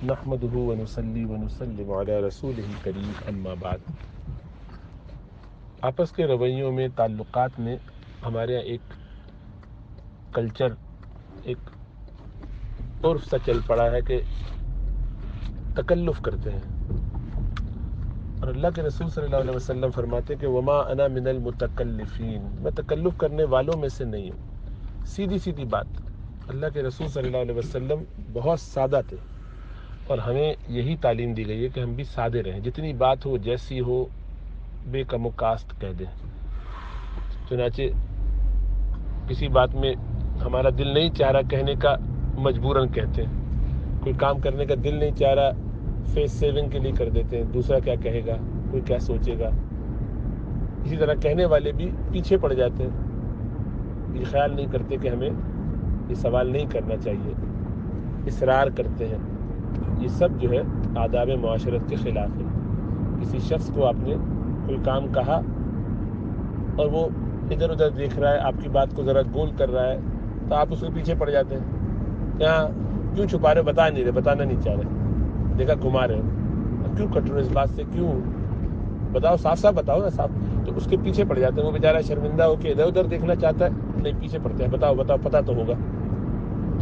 نحمده ونصلي ونسلم علی رسولہ الکریم، اما بعد۔ آپس کے رویوں میں، تعلقات میں ہمارے یہاں ایک کلچر، ایک عرف سا چل پڑا ہے کہ تکلف کرتے ہیں، اور اللہ کے رسول صلی اللہ علیہ وسلم فرماتے کہ وما انا من المتکلفین، میں تکلف کرنے والوں میں سے نہیں ہوں۔ سیدھی سیدھی بات، اللہ کے رسول صلی اللہ علیہ وسلم بہت سادہ تھے، اور ہمیں یہی تعلیم دی گئی ہے کہ ہم بھی سادے رہیں، جتنی بات ہو، جیسی ہو، بے کم و کاست کہہ دیں۔ چنانچہ کسی بات میں ہمارا دل نہیں چاہ رہا کہنے کا، مجبوراً کہتے ہیں۔ کوئی کام کرنے کا دل نہیں چاہ رہا، فیس سیونگ کے لیے کر دیتے ہیں، دوسرا کیا کہے گا، کوئی کیا سوچے گا۔ اسی طرح کہنے والے بھی پیچھے پڑ جاتے ہیں، یہ خیال نہیں کرتے کہ ہمیں یہ سوال نہیں کرنا چاہیے، اصرار کرتے ہیں۔ یہ سب جو ہے آداب معاشرت کے خلاف ہے۔ کسی شخص کو آپ نے کوئی کام کہا اور وہ ادھر ادھر دیکھ رہا ہے، آپ کی بات کو ذرا گول کر رہا ہے، تو آپ اس کے پیچھے پڑ جاتے ہیں کہ ہاں کیوں چھپا رہے، بتا نہیں رہے، بتانا نہیں چاہ رہے، دیکھا گھما رہے ہو، کیوں کٹ رہے ہو اس بات سے، کیوں بتاؤ، صاف صاف بتاؤ نا، صاف۔ تو اس کے پیچھے پڑ جاتے ہیں، وہ بیچارہ شرمندہ ہو کے ادھر ادھر دیکھنا چاہتا ہے، نہیں پیچھے پڑتے ہیں، بتاؤ بتاؤ، پتہ تو ہوگا۔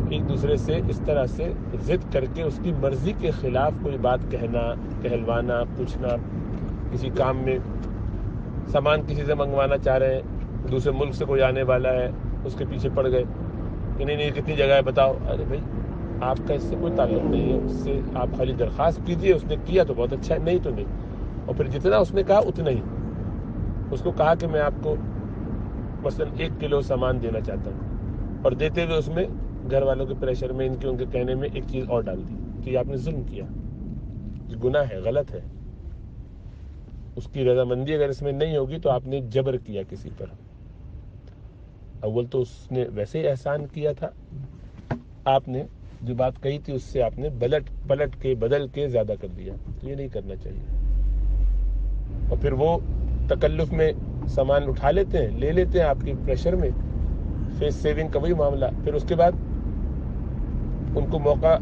ایک دوسرے سے اس طرح سے ضد کر کے اس کی مرضی کے خلاف کوئی بات کہنا، کہلوانا، پوچھنا۔ کسی کام میں سامان کسی سے منگوانا چاہ رہے ہیں، دوسرے ملک سے کوئی آنے والا ہے، اس کے پیچھے پڑ گئے کہ نہیں نہیں کتنی جگہ ہے بتاؤ۔ ارے بھائی آپ کا اس سے کوئی تعلق نہیں ہے، اس سے آپ خالی درخواست کیجیے، اس نے کیا تو بہت اچھا ہے، نہیں تو نہیں۔ اور پھر جتنا اس نے کہا اتنا ہی، اس کو کہا کہ میں آپ کو مثلا 1 کلو سامان دینا چاہتا ہوں، اور دیتے ہوئے اس میں گھر والوں کے پریشر میں، ان کے کہنے میں ایک چیز اور ڈال دی، تو یہ آپ نے ظلم کیا، یہ گناہ ہے، غلط ہے۔ اس کی رضامندی اگر اس میں نہیں ہوگی تو آپ نے جبر کیا کسی پر۔ اول تو اس نے ویسے ہی احسان کیا تھا، آپ نے جو بات کہی تھی اس سے آپ نے پلٹ کے بدل کے زیادہ کر دیا، تو یہ نہیں کرنا چاہیے۔ اور پھر وہ تکلف میں سامان اٹھا لیتے ہیں، لے لیتے ہیں آپ کے پریشر میں، فیس سیونگ کا وہی معاملہ۔ پھر اس کے بعد ان کو موقع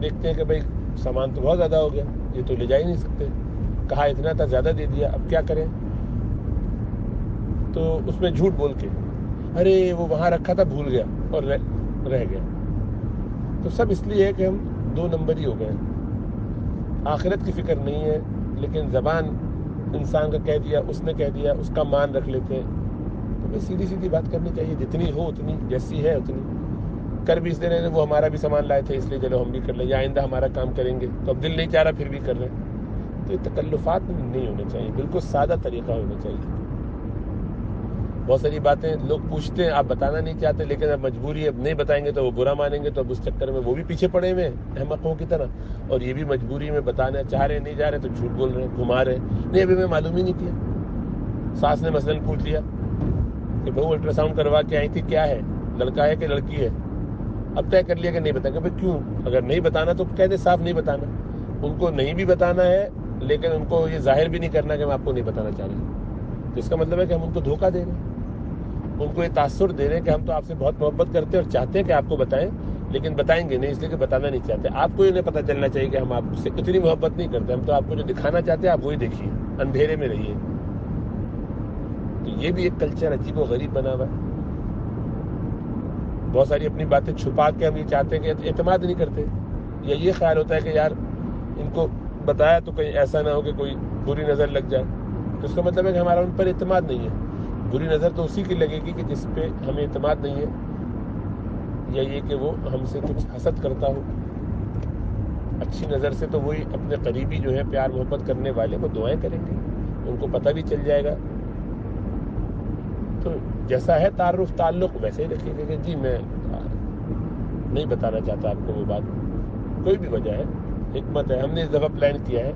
دیکھتے ہیں کہ بھائی سامان تو بہت زیادہ ہو گیا، یہ تو لے جا ہی نہیں سکتے، کہا اتنا تھا، زیادہ دے دیا، اب کیا کریں؟ تو اس میں جھوٹ بول کے، ارے وہ وہاں رکھا تھا، بھول گیا اور رہ گیا۔ تو سب اس لیے ہے کہ ہم 2 نمبری ہو گئے، آخرت کی فکر نہیں ہے، لیکن زبان انسان کا کہہ دیا، اس نے کہہ دیا، اس کا مان رکھ لیتے ہیں۔ تو بھائی سیدھی سیدھی بات کرنی چاہیے، جتنی ہو اتنی، جیسی ہے اتنی۔ کر بھی اس لیے رہے، وہ ہمارا بھی سامان لائے تھے اس لیے چلو ہم بھی کر لیں، یا آئندہ ہمارا کام کریں گے، تو اب دل نہیں چاہ رہا پھر بھی کر رہے ہیں۔ تو یہ تکلفات نہیں ہونے چاہیے، بالکل سادہ طریقہ ہونا چاہیے۔ بہت ساری باتیں لوگ پوچھتے ہیں، آپ بتانا نہیں چاہتے، لیکن اب مجبوری ہے، اب نہیں بتائیں گے تو وہ برا مانیں گے، تو اب اس چکر میں وہ بھی پیچھے پڑے ہوئے ہیں احمقوں کی طرح، اور یہ بھی مجبوری میں بتانا چاہ رہے ہیں، نہیں جا رہے تو جھوٹ بول رہے ہیں، گھما رہے ہیں، نہیں ابھی میں معلوم ہی نہیں کیا۔ ساس نے مثلاً پوچھ لیا کہ بہو الٹرا ساؤنڈ کروا کے آئی تھی، کیا ہے، لڑکا ہے کہ لڑکی ہے؟ اب طے کر لیا کہ نہیں بتائیں گے۔ بھائی کیوں؟ اگر نہیں بتانا تو کہہ دیں صاف نہیں بتانا۔ ان کو نہیں بھی بتانا ہے، لیکن ان کو یہ ظاہر بھی نہیں کرنا کہ ہم آپ کو نہیں بتانا چاہ رہے، تو اس کا مطلب ہے کہ ہم ان کو دھوکہ دے رہے ہیں، ان کو یہ تاثر دے رہے ہیں کہ ہم تو آپ سے بہت محبت کرتے ہیں اور چاہتے ہیں کہ آپ کو بتائیں، لیکن بتائیں گے نہیں، اس لیے کہ بتانا نہیں چاہتے۔ آپ کو یہ نہیں پتہ چلنا چاہیے کہ ہم آپ سے اتنی محبت نہیں کرتے، ہم تو آپ کو جو دکھانا چاہتے ہیں آپ وہی دیکھیے، اندھیرے میں رہیے۔ تو یہ بھی ایک کلچر عجیب و غریب بنا ہوا ہے۔ بہت ساری اپنی باتیں چھپا کے ہم یہ چاہتے ہیں کہ اعتماد نہیں کرتے، یا یہ خیال ہوتا ہے کہ یار ان کو بتایا تو کہیں ایسا نہ ہو کہ کوئی بری نظر لگ جائے، تو اس کا مطلب ہے کہ ہمارا ان پر اعتماد نہیں ہے۔ بری نظر تو اسی کی لگے گی کہ جس پہ ہمیں اعتماد نہیں ہے، یا یہ کہ وہ ہم سے کچھ حسد کرتا ہو۔ اچھی نظر سے تو وہی اپنے قریبی جو ہے، پیار محبت کرنے والے، وہ دعائیں کریں گے، ان کو پتہ بھی چل جائے گا۔ تو جیسا ہے تعلق ویسے ہی رکھیے گا کہ جی میں نہیں بتانا چاہتا آپ کو وہ بات، کوئی بھی وجہ ہے، حکمت ہے۔ ہم نے اس دفعہ پلان کیا ہے،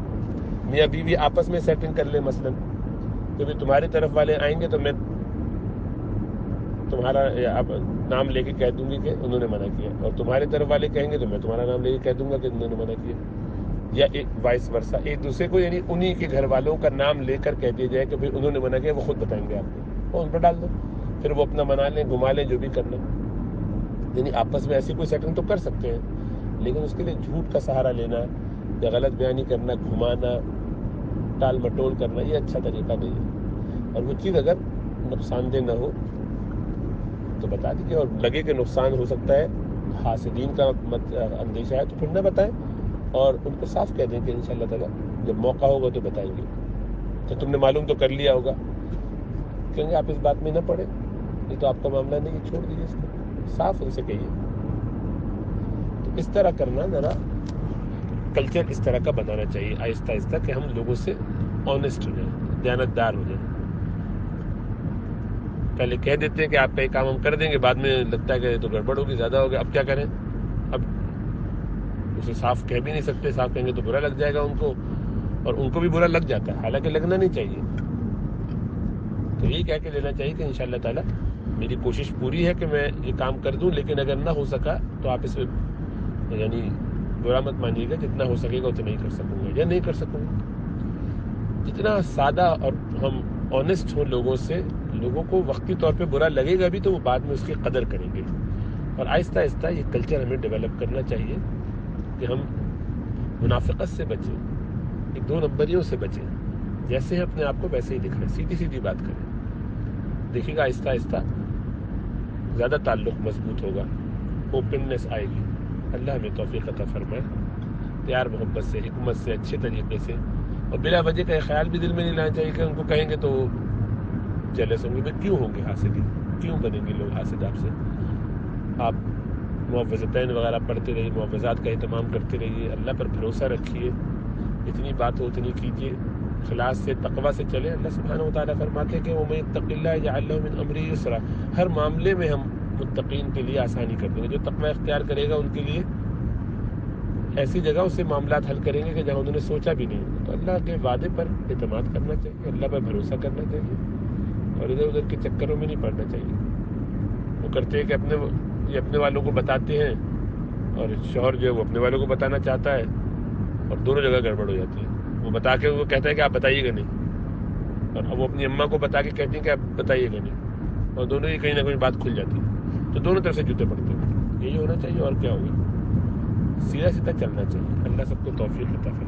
میاں بیوی آپس میں سیٹنگ کر لیں مثلاً، کہ تمہاری طرف والے آئیں گے تو میں تمہارا نام لے کے کہہ دوں گی کہ انہوں نے منع کیا، اور تمہارے طرف والے کہیں گے تو میں تمہارا نام لے کے کہہ دوں گا کہ انہوں نے منع کیا، یا وائس ورثہ، ایک دوسرے کو، یعنی انہی کے گھر والوں کا نام لے کر کہہ دیا جائے کہ بھائی انہوں نے منع کیا، وہ خود بتائیں گے آپ کو، اور ان پر ڈال دو، پھر وہ اپنا منا لیں، گھما لیں، جو بھی کرنا۔ یعنی آپس میں ایسی کوئی سیٹنگ تو کر سکتے ہیں، لیکن اس کے لیے جھوٹ کا سہارا لینا یا غلط بیانی کرنا، گھمانا، ٹال مٹول کرنا، یہ اچھا طریقہ نہیں ہے. اور وہ چیز اگر نقصان دہ نہ ہو تو بتا دیجیے، اور لگے کہ نقصان ہو سکتا ہے، حاسدین کا اندیشہ ہے تو پھر نہ بتائیں، اور ان کو صاف کہہ دیں کہ انشاءاللہ تعالیٰ جب موقع ہوگا تو بتائیں گے. تو تم نے معلوم تو کر لیا ہوگا، کہیں گے آپ اس بات میں نہ پڑے، یہ تو آپ کا معاملہ نہیں ہے، چھوڑ دیجیے اس کو، صاف ان سے کہیے. تو اس طرح کرنا ذرا کلچر اس طرح کا بنانا چاہیے آہستہ آہستہ، کہ ہم لوگوں سے آنیسٹ ہو جائیں، دیانتدار ہو جائیں. پہلے کہہ دیتے ہیں کہ آپ کا یہ کام ہم کر دیں گے، بعد میں لگتا ہے کہ تو گڑبڑ ہوگی، زیادہ ہوگا، اب کیا کریں. اب اسے صاف کہہ بھی نہیں سکتے، صاف کہیں گے تو برا لگ جائے گا ان کو، اور ان کو بھی برا لگ جاتا ہے، حالانکہ لگنا نہیں چاہیے. تو یہی کہہ کے لینا چاہیے کہ انشاءاللہ تعالیٰ میری کوشش پوری ہے کہ میں یہ کام کر دوں، لیکن اگر نہ ہو سکا تو آپ اس میں یعنی برا مت مانیے گا، جتنا ہو سکے گا اتنا ہی کر سکوں گا یا نہیں کر سکوں گا. جتنا سادہ اور ہم آنیسٹ ہوں لوگوں سے، لوگوں کو وقتی طور پہ برا لگے گا بھی تو وہ بعد میں اس کی قدر کریں گے. اور آہستہ آہستہ یہ کلچر ہمیں ڈیولپ کرنا چاہیے کہ ہم منافقت سے بچیں، ایک دو نمبریوں سے بچیں، جیسے ہیں اپنے آپ کو ویسے ہی دکھائیں، سیدھی سیدھی بات کریں. دیکھیے گا آہستہ آہستہ زیادہ تعلق مضبوط ہوگا، اوپننس آئے گی. اللہ ہمیں توفیق عطا فرمائے، پیار محبت سے، حکمت سے، اچھے طریقے سے. اور بلا وجہ کا خیال بھی دل میں نہیں لانا چاہیے کہ ان کو کہیں گے تو جیلس ہوں گے. کیوں ہوں گے حاسدین؟ کیوں بنیں گے لوگ حاسد آپ سے؟ آپ معوذتین وغیرہ پڑھتے رہیے، معوذات کا اہتمام کرتے رہیے، اللہ پر بھروسہ رکھیے، اتنی بات ہو اتنی کیجیے، اخلاص سے تقوی سے چلیں. اللہ سبحانہ و تعالیٰ فرماتے ہیں کہ وَمَن يَتَّقِ اللَّهَ يَجْعَل لَّهُ مِنْ أَمْرِهِ يُسْرًا. ہر معاملے میں ہم متقین کے لیے آسانی کر دیں گے. جو تقوی اختیار کرے گا ان کے لیے ایسی جگہ سے معاملات حل کریں گے کہ جہاں انہوں نے سوچا بھی نہیں. تو اللہ کے وعدے پر اعتماد کرنا چاہیے، اللہ پر بھروسہ کرنا چاہیے، اور ادھر ادھر کے چکروں میں نہیں پڑنا چاہیے. وہ کرتے ہیں کہ یہ اپنے والوں کو بتاتے ہیں، اور شوہر جو ہے وہ اپنے والوں کو بتانا چاہتا ہے، اور دونوں جگہ گڑبڑ ہو جاتی ہے. وہ بتا کے وہ کہتا ہے کہ آپ بتائیے گا نہیں، اور اب وہ اپنی اماں کو بتا کے کہتی ہیں کہ آپ بتائیے گا نہیں، اور دونوں ہی کہیں نہ کہیں بات کھل جاتی ہے. تو دونوں طرف سے جوتے پڑتے ہیں. یہی ہونا چاہیے، اور کیا ہوگا. سیدھا سیدھا چلنا چاہیے. اللہ سب کو توفیق عطا فرمائے.